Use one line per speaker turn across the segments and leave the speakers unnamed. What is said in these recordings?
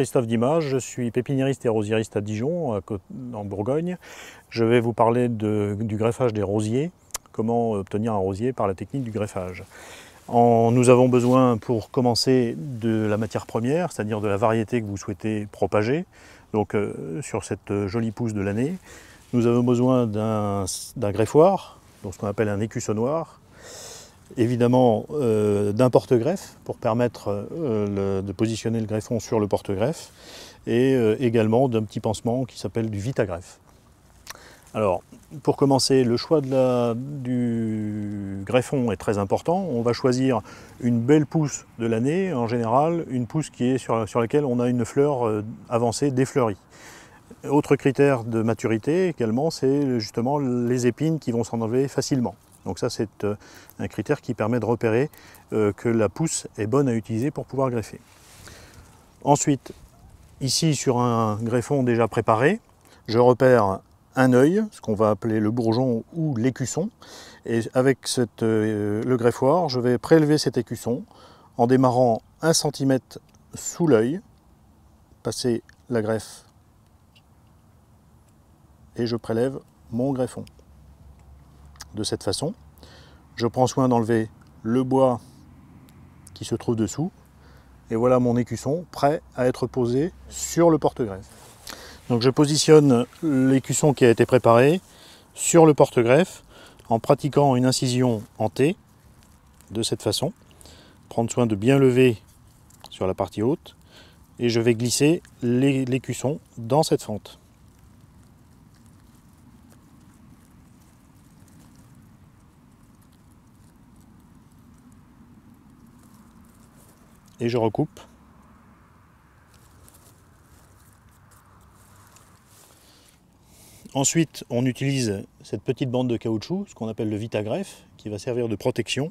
Christophe Dimas, je suis pépiniériste et rosiériste à Dijon, en Bourgogne. Je vais vous parler du greffage des rosiers, comment obtenir un rosier par la technique du greffage. Nous avons besoin pour commencer de la matière première, c'est-à-dire de la variété que vous souhaitez propager, donc sur cette jolie pousse de l'année. Nous avons besoin d'un greffoir, donc ce qu'on appelle un écussonnoir, évidemment d'un porte-greffe pour permettre de positionner le greffon sur le porte-greffe et également d'un petit pansement qui s'appelle du vite-à-greffe. Alors, pour commencer, le choix du greffon est très important. On va choisir une belle pousse de l'année, en général une pousse qui est sur laquelle on a une fleur avancée, défleurie. Autre critère de maturité également, c'est justement les épines qui vont s'en enlever facilement. Donc ça, c'est un critère qui permet de repérer que la pousse est bonne à utiliser pour pouvoir greffer. Ensuite, ici sur un greffon déjà préparé, je repère un œil, ce qu'on va appeler le bourgeon ou l'écusson. Et avec le greffoir, je vais prélever cet écusson en démarrant 1 cm sous l'œil, passer la greffe et je prélève mon greffon. De cette façon, je prends soin d'enlever le bois qui se trouve dessous et voilà mon écusson prêt à être posé sur le porte-greffe. Donc je positionne l'écusson qui a été préparé sur le porte-greffe en pratiquant une incision en T de cette façon. Prendre soin de bien lever sur la partie haute et je vais glisser l'écusson dans cette fente. Et je recoupe. Ensuite, on utilise cette petite bande de caoutchouc, ce qu'on appelle le vite-à-greffe, qui va servir de protection.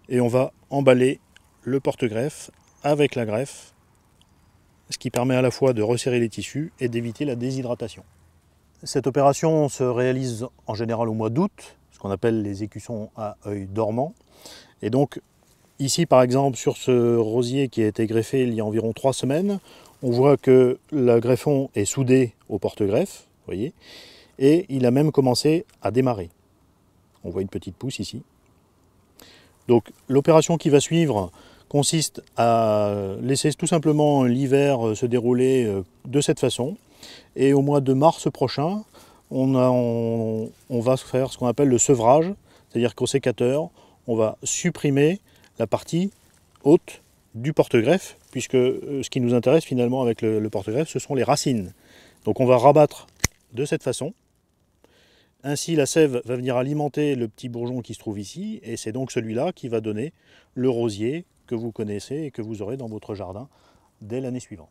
Et on va emballer le porte-greffe avec la greffe, ce qui permet à la fois de resserrer les tissus et d'éviter la déshydratation. Cette opération se réalise en général au mois d'août, ce qu'on appelle les écussons à œil dormant. Et donc, ici, par exemple, sur ce rosier qui a été greffé il y a environ 3 semaines, on voit que le greffon est soudé au porte-greffe, vous voyez, et il a même commencé à démarrer. On voit une petite pousse ici. Donc, l'opération qui va suivre consiste à laisser tout simplement l'hiver se dérouler de cette façon. Et au mois de mars prochain, on va faire ce qu'on appelle le sevrage, c'est-à-dire qu'au sécateur, on va supprimer la partie haute du porte-greffe, puisque ce qui nous intéresse finalement avec le porte-greffe, ce sont les racines. Donc on va rabattre de cette façon. Ainsi la sève va venir alimenter le petit bourgeon qui se trouve ici, et c'est donc celui-là qui va donner le rosier que vous connaissez et que vous aurez dans votre jardin dès l'année suivante.